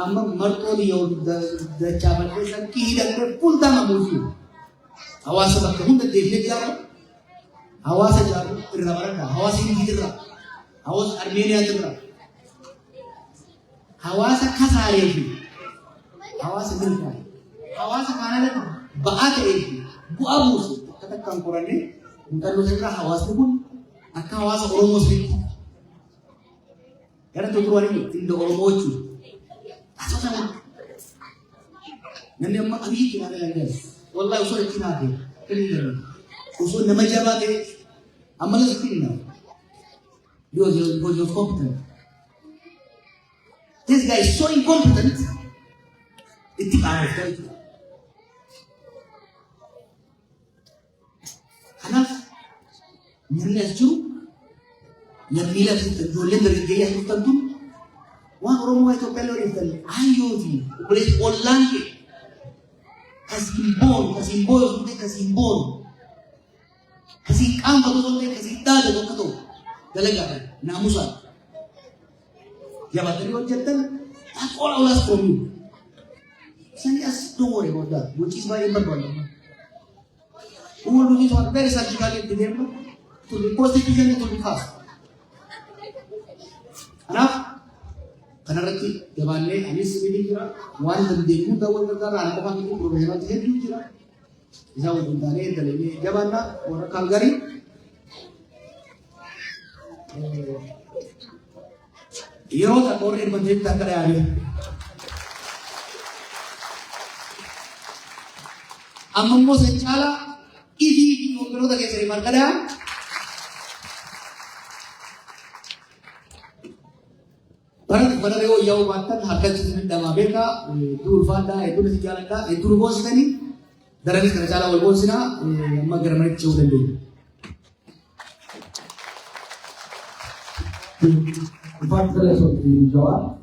amma martoon yoo dachaa balleessan kiidhannee fuuldama muuziyu hawaasa bakka hunda deemnee ijaaru hawaasa ijaaru irra baraka hawaasa Hindiirra hawaasa Armeeniyaarra hawaasa Kasaaree fi hawaasa Milkaa'e hawaasa Kaanadaa ba'aa ta'ee fi bu'aa buusu takkaan qorannee muuxannoo irraa hawaasni kun akka hawaasa Oromoo sirriitti gara tuturanii itti Oromoo jechuudha. Namni amma abiyyi kina dalangal wallahi usoo itti naate illee usoo nama jabaate amma la sikina you're competent. This guy is so incompetent it's bad. Hanaf nilaju namila jolen dari gaya tentu wah Oromo itu pelor itu ayo di boleh online kasimbol sudah kasimbol kasih angka tu sudah kasih tanda tu kata dalaga namusan jabatan itu jatan all us from you sani as don't worry about that which is very important which is very surgically delivered to the constitution to be passed enough kanarratti gabaanlee anis ni jira waan dandeemu ta'uu danda'a ana qofaan itti professional hedduu jira isa wajjin taanee dalee gabaanna warra Kalgarii yeroo tokkoree irratti takka yaale ammoo sechaala ifi yookiin keessatti marqadaa Pada leo jauh makan harga cincin dama beka dur fanda itu nasi jalan dah itu bos tadi darah ni kerja awal bos na magar mereka jauh lebih. Empat kali seperti jawab.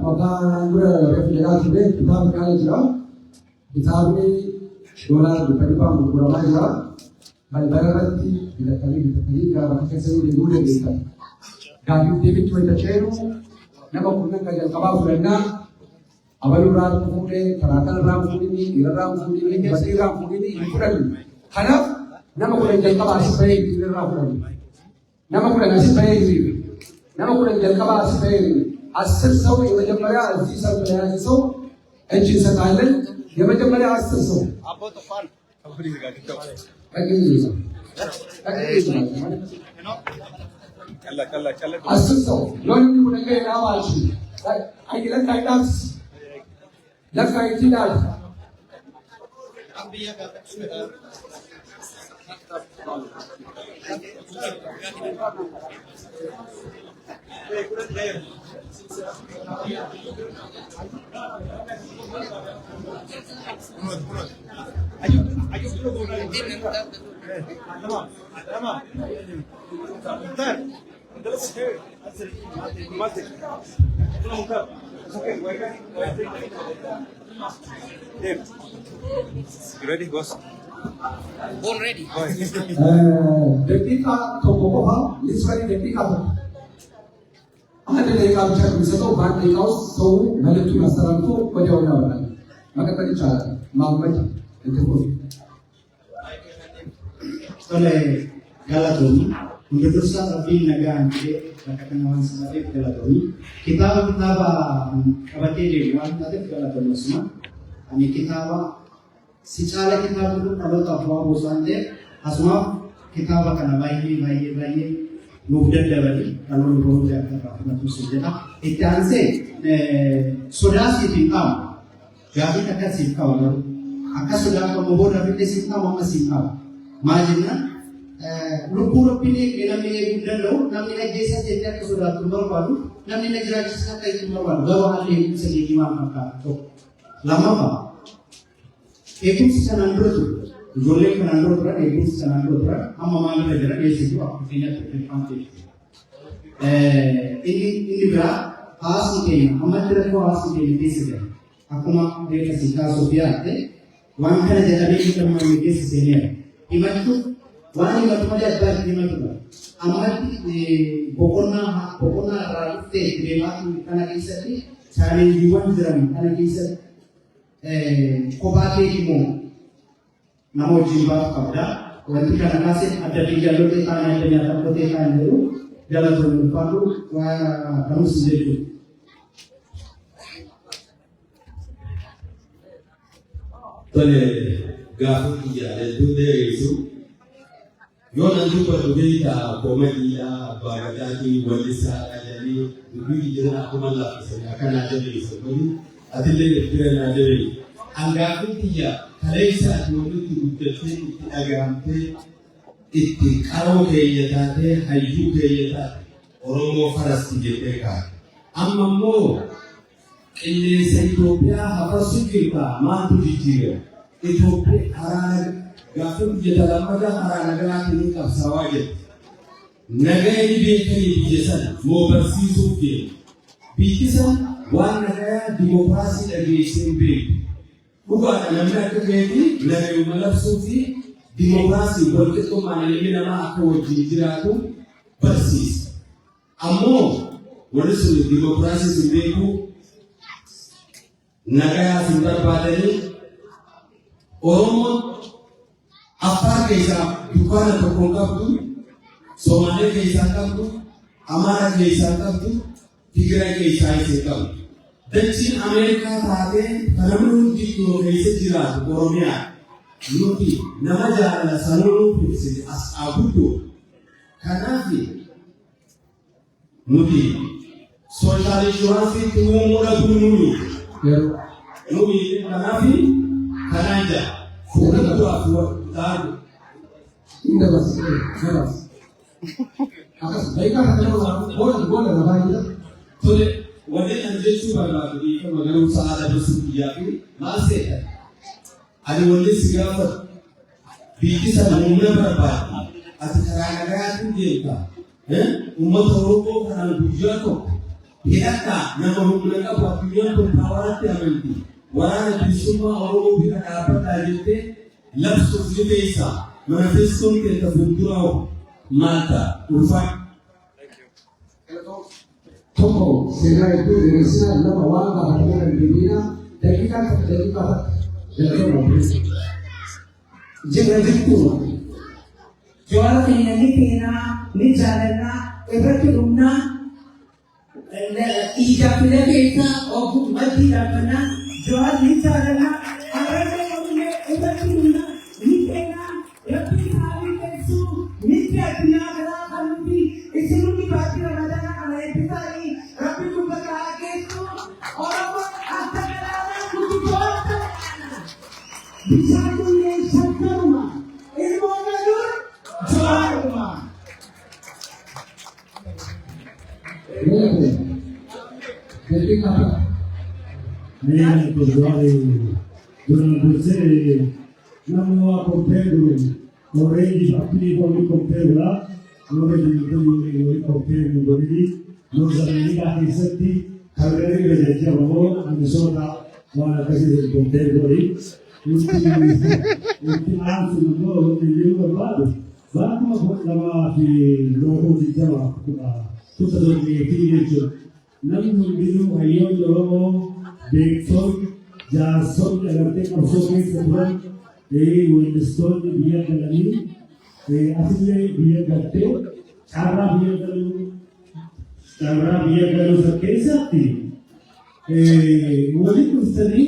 Maka anda refleksi deh kita berkali jawab. Kita ini dolar berapa berapa jawab. Kalau berarti bila kali kalau kita sendiri dulu kita. Kami David Wendachero. Nama punya kajian kapal Fulana, abalu ram Fulani, Tarakan ram Fulani, Iram Fulani, Basri ram Fulani, Fulani. Karena nama punya kajian kapal sebagai Iram Fulani. Nama punya kajian sebagai nama punya kajian kapal sebagai asal saw yang macam mana aziz saw yang aziz saw, engine sekalian yang macam mana asal saw. Apa tu fan? Apa beri dekat kita? Kalla. Asal yon ni punya kaya awal sih. Ayo kita das. Dah kaya tidak. You ready, boss? Born ready. Detika toko apa? Liswari detika apa? Ada detika macam misalnya bahan detika so malu tu masalah tu pada orang. Maka tadi cara mampu itu pun. Oleh Galatoni, untuk dosa tapi naga ante katakan awan sebagai Galatoni. Kita abadi di luar tadi Galatoni semua. Ani kita secara kita dulu kalau tak bawa busande, asma kita akan bayi nubudan dabali kalau nubudan dapat apa saja. Itu anse sudah simpam, jadi tak simpam. Akas sudah kamu boleh tapi simpam apa simpam. Majina lupur pilih namanya budan lo, namanya desa jadi sudah tumbuh baru, namanya jelas sekali tumbuh baru. Bawa hari ini sedikit maka lama apa? Ekim sisa nandro tu, jolek nandro tu, ekim sisa nandro tu, amma malu aja, esi tu aku punya terpanti. Ini berat, asli kena, amma tidak kau asli kena desi deh. Aku mah dia kasih tahu Sofia, wan kena jadi kita mah desi senior. Iman tu, wan iman tu ada berat iman tu. Amma pokoknya rakyat deh, memang kena kisah chaalenjiiwwan jiran kana keessa kophaa kee immoo nama wajjin baatu qabda. Wanti kana kaasee adda diigalotee ta'an adda nyaatamtotee ta'an jedhu galatoonni ulfaatu waa kanuus jechuudha. Tole gaafa yaadatu dheeressu yoo nan dubbatu beektaa koomadiidhaa abbaa gadaatii wallisaa qajalii dubbii jira akkuma laaffisanii akkanaa jabeessu kuni atillee itti naa jabeessu. Hangaafni xiyyaa kaleessa ati walitti guddattee itti dhagahamtee itti qaroo keenya taatee hayyuu keenya taate Oromoo farasti jettee kaa'e. Amma immoo qilleensa Itoophiyaa hafarsu jirtaa maaltu jijjiira? Itoophiyaa karaa gaafa biyya lammataa karaa nagaatiin qabsaawaa jirti. Nagayni beekanii biyya sana moo barsiisuuf deemu. Biyyi sana waan nagayaa dimookiraasii dhageessee beeku. Dhugaadha namni akka beekii nagayuma labsuu fi dimookiraasii walqixxummaan ilmi namaa akka wajjin jiraatu barsiisa. Ammoo warri sun dimookiraasii sun beeku nagayaa sun barbaadanii Oromoon Affaar keessaa dukkaana tokkoon qabdu, Somaalee keessaa qabdu, Amaaraa keessaa qabdu, Tigraay keessaa isee qabdu. Dachiin Ameerikaa taatee kan namni hundi keessa jiraatu Oromiyaa nuti nama jaalala sanuu ibsite asxaa guddoo. Kanaaf nuti sooshaal inshuraansiitti uumuudha gurmuuni. Nuti kanaaf kanaan jira. Fuudhaaf taa'u. Inda basi, jelas. Akas, baiklah kalau boleh lah kita. Tole, wanti ani jechuu barbaadu dhiifa magaaluu sa'aadha basuudhiyaa fi maal seetan? Ani wanti si gaafatu biyyi sana humna barbaadu ati karaa nagayaatiin deemtaa. Uummata Oromoo kanaan guyyaa tokko hidhataa nama humna qabu addunyaan kun hawaasatti amanti. Waraana bilisummaa Oromoo bira dhaabbataa jettee labsuuf ni beektaa. Manifestoon keessa fuulduraa'u maata ulfaa. Toko sehingga itu Indonesia adalah awal bahagia dan dunia dan kita terjadi pada dalam mobil. Jangan itu. Jual ini kena, ni jalannya, everti rumna, ija pilih kita, aku mati dapat jual ni jalannya, ada yang punya everti rumna, ni kena, everti hari kesu, ni kena kerana kami isu ni pasti ada yang ada kita ini, tapi juga kaget tu, orang ada kerana kudu jual kerana, bisa punya satu rumah, ini mana dulu? Jual rumah. Jadi apa? Nella culturale durante il secolo non nuova compero vorrei di fatti con il compero non è di il compero di non sarà mica che setti avere che leggiamo anche sopra la casa del compero lì ultimo anzi non devo parlare va come la che diciamo tutta la mia namun biru ayo lo bekson jason agarthe kapsoke sebelum Winston dia kalani asli dia gatte cara dia kalau sekesati wali kustani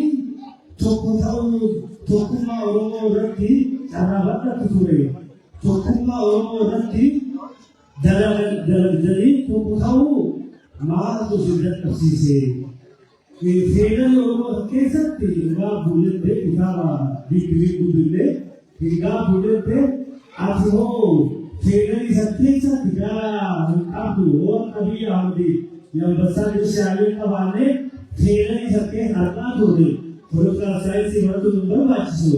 tokuma oromo rati cara bakka tusure tokuma oromo rati dalam jadi tokau माँ तो सिद्धत कसी से ये फेडरल और कैसे तिरंगा बुलेट पे किताबा डिग्री बुलेट तिरंगा बुलेट पे आज हो फेडरल सत्य सा तिरंगा आप लोग कभी आमदी यह बसा जो शायद कबाने फेडरल सत्य आगा थोड़े का साइज से बड़ा तो नंबर बाचो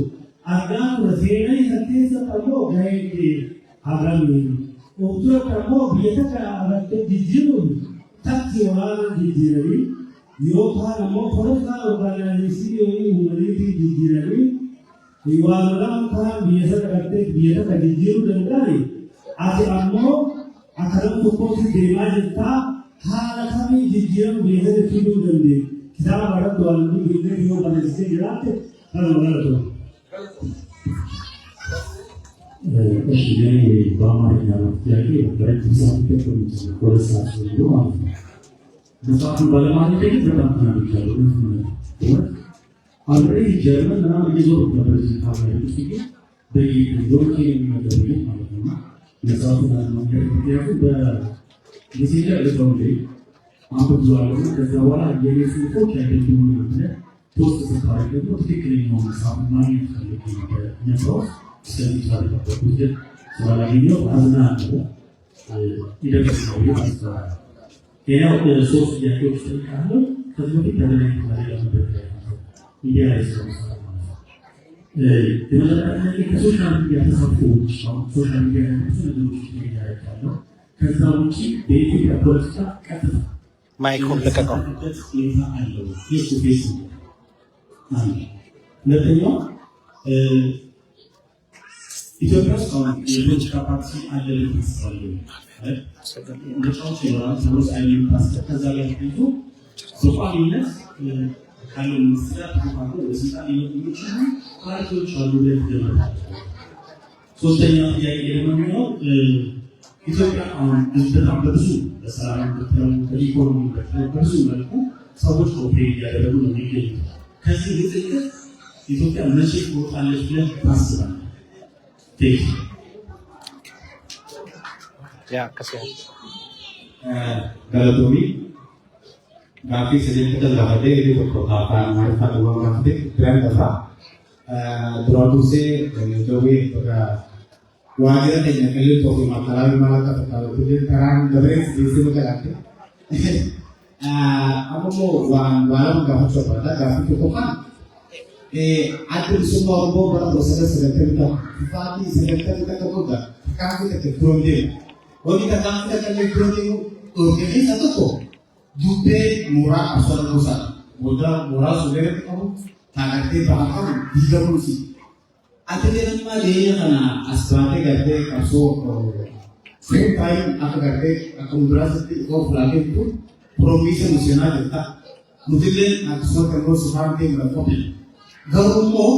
आगा थोड़ा फेडरल सत्य सा कमो गए के आगा में उधर कमो बियता का आगा तो digital Taki orang di diri, yoga namo koreka organisasi ini humanity di diri, iwaran kan biasa kerja biasa kerja jiru dan kali, ada ammo akan tukar si dema jeta, hal kami di diri biasa tidur dan di, كتاب عرفت والدي يجي يوم من السنة جرات هذا غلطه أشياء بعمر يعني يعني بعد ساعات كتير كل ساعة يوم نصاحب بالمعنى كذا بدنا نتكلم already German नाम ये जो मतलब सीखा है उसकी बड़ी दो के मतलब ये मालूम है नसाब नाम है क्या है जिसे क्या लेता हूँ ले आप जो आलू कैसे वाला ये सीखो क्या है कि उन्होंने पोस्ट से खाया है तो ठीक नहीं हो नसाब नाम है कि ये तो सेम सारे का मुझे वाला वीडियो आजना है इधर से ये आना ये ना सोच या कुछ कहा तो कभी करने नहीं वाले Media is social media ተሳትፎዎች ሶሻል ሚዲያ ነገሮች ያደርጋሉ። ከዛ ውጪ በኢትዮጵያ ፖለቲካ ቀጥታ ማይክሮን ለቀቀው ሁለተኛው ኢትዮጵያ ውስጥ አሁን የፖለቲካ ፓርቲ አለ ልትመስላለ ምርጫዎች ይኖራል ሰዎች አይነት ፓርቲ ከዛ ጋር ተይዞ በቋሚነት ካለው ምስራት ተፋቆ ለስልጣን የሚችሉ ፓርቲዎች አሉ ለደረጃ ሶስተኛው ጥያቄ ደግሞ ነው ኢትዮጵያ አሁን በጣም በብዙ በሰላም በተለይ በኢኮኖሚ በብዙ መልኩ ሰዎች ኮፕሬት ያደረጉ ነው የሚገኙት ከዚህ ውጤት ኢትዮጵያ መቼ ትወጣለች ብለን ታስባለህ? ቴክ ያ ከሰው ጋለቶሚ Gafi sedih kita dapat ini perkotaan mereka dua nanti keren dapat produksi dan jowi pada wajar ini kalau topi makalah malah kata kalau itu sekarang dari sisi mereka lagi apa mau walau nggak coba ada Gafi itu kan ada semua orang berdosa sedekah kita Gafi sedekah kita kemudian Gafi kita kemudian kalau kita Gafi kita kemudian organisasi satu kok Jute murah asal besar, murah sudah kamu tangannya bahkan 30 sih. Akhirnya kan dia karena asbalnya gede kasut, same time aku gede aku berasa di kau lagi itu provinsi nasional kita, mungkin aku semua tengok sekarang dia berkopi. Kalau mau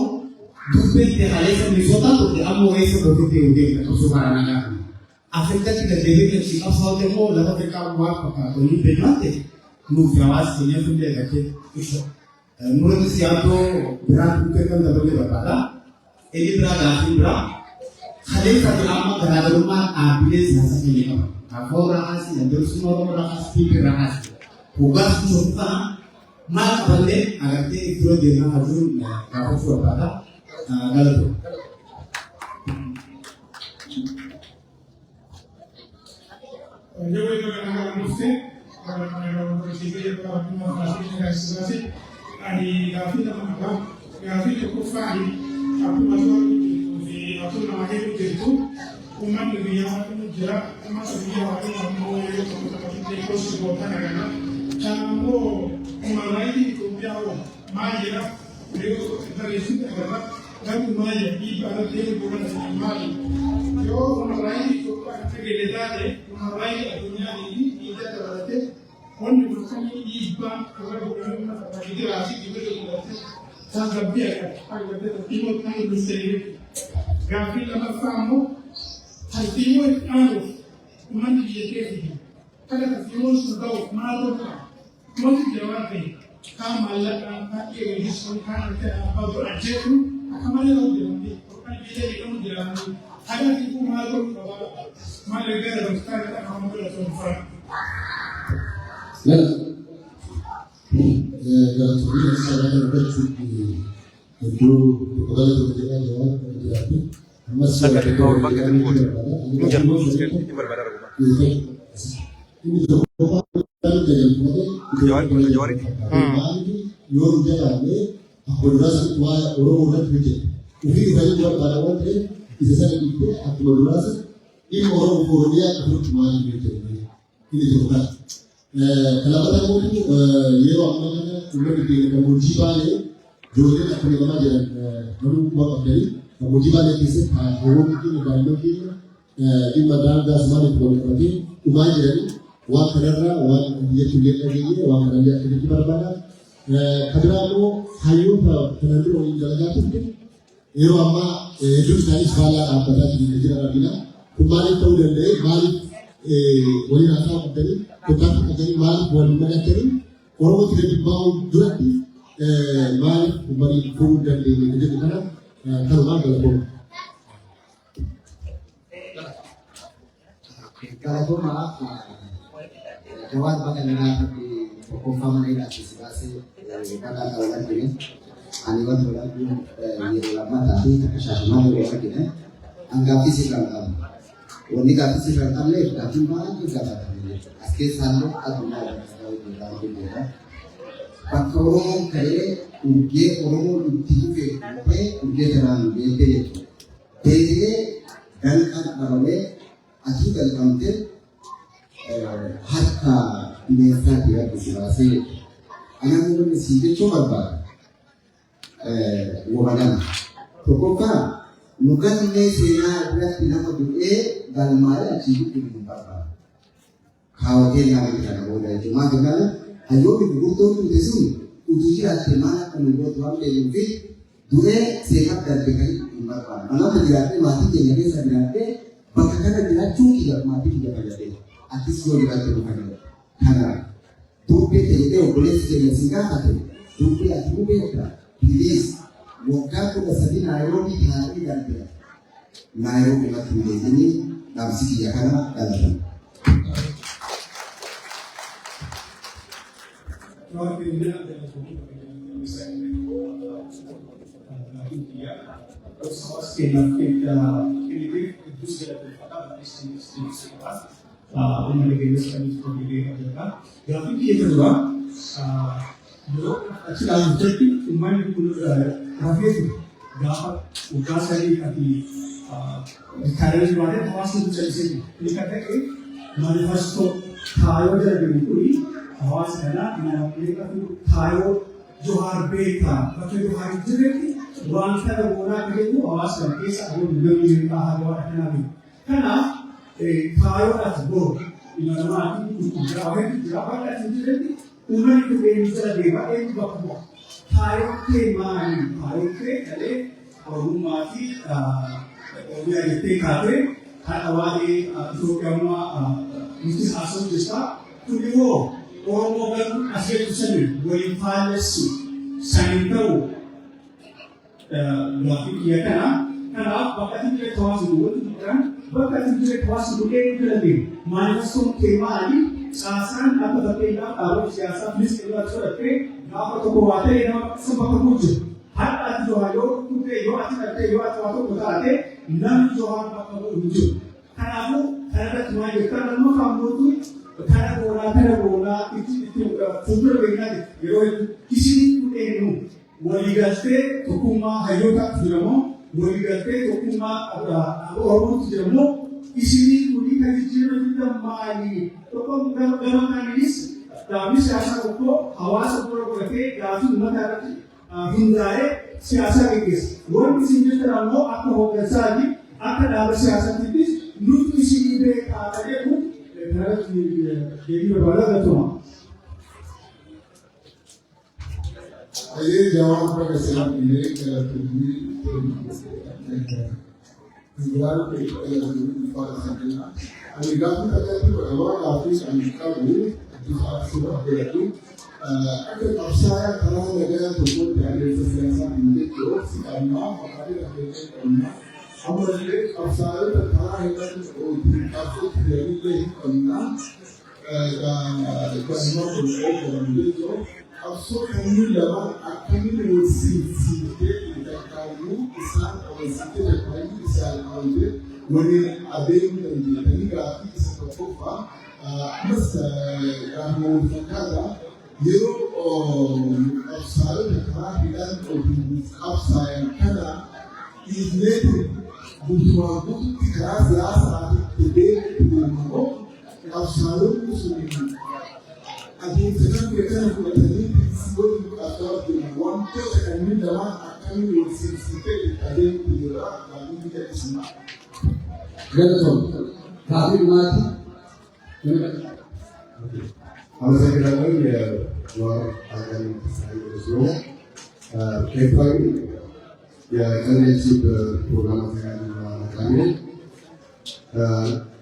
jute di halnya misota tuh dia mau ese berarti dia aku sekarang anak. Afrika tidak dehilir sih, asal temu lalu mereka buat pakai ini berarti, nugrawas punya punya kerja itu. Menurut siapa berat bukan dapat berapa? Ini berada di berapa? Kalian satu amat berada rumah abiles nasa ini apa? Aku rakas yang terus semua orang rakas pikir rakas. Tugas contoh mal balik agar dia itu dia hajur aku berapa? Galau. Yo voy a hablar con usted para recibir una clase ahí Gafi también Gafi que kufa ahí aku masuk di aku namanya itu umat dunia menjara masa dunia hari mau itu terus bukan karena kamu mulai itu biar majera beliau dari situ karena kamu mulai ibarat dia bukan semai yo mulai itu Segedade, uma live a dunia ini tidak terlalu, orang bukan iban, orang bukan apa jadi asik juga dengan sangat biasa, agak betul timur tengah berseri, Gafi lama fahamu, hal timur anu, mana dia kerja, kalau timur sudah malu, mana jawab ni, kamu malah kan dia risau kan apa berajer tu, kamu malah dia ni, kan dia kamu jalan tu. Ada ibu malu, malu dia dalam sekarang tak kamu boleh sonfran. Ya, kalau kita sekarang berjumpa itu kalau kita jawab berarti masih ada korban kita ini berbeda rumah. Ini jawab jawab ini. Yor jalan ni, aku rasa tua orang kerja. Ubi balik jawab pada orang Isa sana itu aku berasa ini orang Korea aku cuma gitu ini juga kalau kamu itu ya orangnya udah di kamu jibale jodoh aku ni mana jalan kamu buat dari kamu jibale kisah orang itu negara itu di mana dah semua itu boleh pergi umai jadi uang kerana uang dia tulis lagi uang kerana dia tulis berbeda ከድራሞ ሀዩን ተነግሮ ወንጀላቱን የሮማ የዱርሳይስ ባላ አባታት ይጀራልና ኩማሪ ተውደለ ማለት ወሊናታ ወደለ ከታፍ ከገሪ ማለት ወልመለከሪ ኦሮሞ ተደባው ዱረቲ ማለት ኩማሪ ተውደለ እንደገና ተርማ ገለቦ Kalaboma jawab bakal nanti performa ini nanti sebasi pada tahun ini aniwan bulan ini lama tapi kesasana bulan ini anggap sih kan wanita tapi sih kan leh tapi mana juga ada askes sanu atau mana ada di dalam Pakoro kaya uge orang tipe uge terang bete bete dan kan baru Aji dalam konten harga biasa dia bersihasi. Anak muda ni sih coba bar, wawalan. Pokoknya nukan ni sena berat pinang berdua dalam mana aji itu dibuka. Kau dia yang kita nak boleh cuma dengan ayo dibuka tu desu. Uji ada mana penubut tuan lebih dua sehat dan berkali dibuka. Anak berjalan mati jadi sebenarnya. Bagaimana dia curi tidak mati tidak ada. Atis lo dia terbuka. Karena tupe tete boleh sejauh singgah hati. Tupe ati tupe ada. Please, waktu kita sedih Nairobi hari dan dia. Nairobi mati ini dalam segi karena dalam. Johar beta, tapi Johar itu wanita dan orang itu awas kerja sahur lebih tahan awak nabi. Karena tayo asbo, ini nama itu jawab dah sendiri. Umur itu bisa dewa itu bapak. Tayo kemana? Tayo ke ada orang mati, orang itu kate, awak itu kamu mesti asal jasa. Tujuh orang orang asal tujuh, boleh falas sanitau. Grafik dia karena bakat itu thawas dulu kan bakat itu thawas dulu itu lagi manasum kemari sasan apa terkena kalau siasa bis itu terjadi apa tu buat ini semua terwujud hatta itu ayo tu yo atau berkata enam Johan bakal wujud karena karena cuma itu karena kamu tu karena bola itu futur begini yo kisi pun enu Waligaste tokuma hayota tujamo, waligaste tokuma orang tujamo, isini kuni kali jiro kita mali. Tokong dalam kanis, tapi siasa toko hawas toko berarti gaji umat ada hindai siasa kekes. Orang isini teramo aku hoga saji, akan ada siasa tipis, nut isini be ada pun, harus jadi berbalik tu. Ayer jawab pada selam ini kalau tujuh tinggal pada sana. Agak kita tu awal office Amerika dulu di sudah berlaku. Akan saya kalau negara pun dari sesuatu ini tu sekarang makanya ada kerana Ambil saya terkait dengan kasus dari kerana kerana berlaku. Also, kami dalam kami bersisi kita kamu Islam atau sisi lain Islam awalnya, mungkin ada yang menjadi grafik seperti apa, masa kamu berkata, yo, saya berkata dan saya kata, ini butuh keras saat tidak mau, saya musuh. Adi sedang kita nak bertanya sebelum atau dengan wanita kami dalam akan bersisi ada yang bergerak kami tidak semua. Betul. Tapi mati. Kalau saya kira ya ጀዋር አገር ስለሆነ ኤርትራዊ የቀንሌቲቭ ፕሮግራም ተካሚ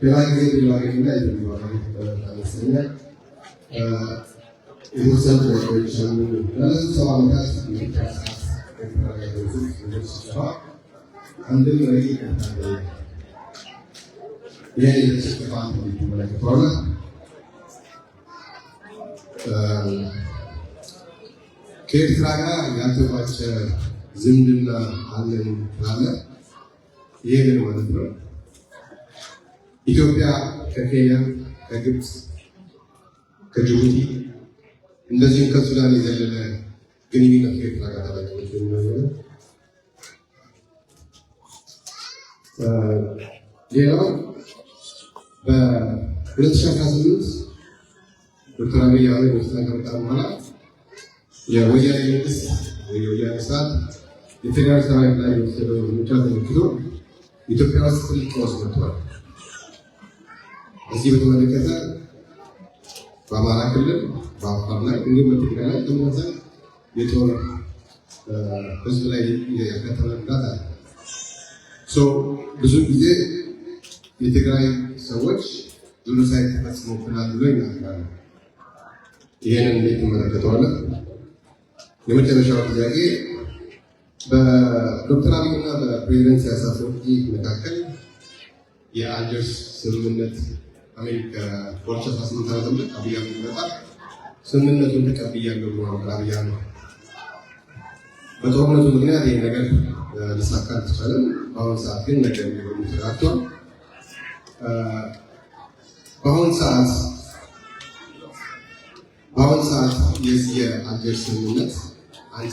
ሌላ ጊዜ ሌላገኝና ይመስለኛ የተወሰኑ ነገሮች ለነዚህ 7 ዓመታት አንድም ረቂ ይህ የተሸጠፋ ተመለከተዋለ ከኤርትራ ጋር ያልተቋጨ ዝምድና አለን ካለ ይሄ ምን ማለት ነው? ኢትዮጵያ ከኬንያ፣ ከግብፅ፣ ከጅቡቲ እንደዚህም ከሱዳን የዘለለ ግንኙነት ከኤርትራ ጋር ታላቂዎች የሚሆነ ሌላው በ2018 ዶክተር አብይ አህመድ ወስደን ከመጣ በኋላ የወያኔ መንግስት የወያኔ ስርዓት የፌዴራል ሰራዊት ላይ የወሰደው እርምጃ ተመልክቶ ኢትዮጵያ ውስጥ ትልቅ ቀውስ መጥቷል። እዚህ በተመለከተ በአማራ ክልል በአፋር ላይ እንዲሁም በትግራይ ላይ ተመሳሳይ የጦር ህዝብ ላይ ያጋጠመ ጉዳት አለ። ብዙ ጊዜ የትግራይ ሰዎች ጄኖሳይድ ተፈጽሞብናል ብሎ ይናገራሉ። ይህንን እንዴት ትመለከተዋለህ? የመጨረሻው ጥያቄ በዶክተር አብይ እና በፕሬዚደንት ኢሳያስ አፈወርቂ መካከል የአልጀርስ ስምምነት አሜሪካ በ2018 ዓ.ም አብይ አህመድ መጣ ስምምነቱን ተቀብያለሁ ብሏል። አብይ አህመድ በጦርነቱ ምክንያት ይህ ነገር ሊሳካ አልተቻለም። በአሁኑ ሰዓት ግን ነገር የሚሆኑ ተጋግቷል። በአሁኑ ሰዓት የዚህ የአልጀርስ ስምምነት አንተ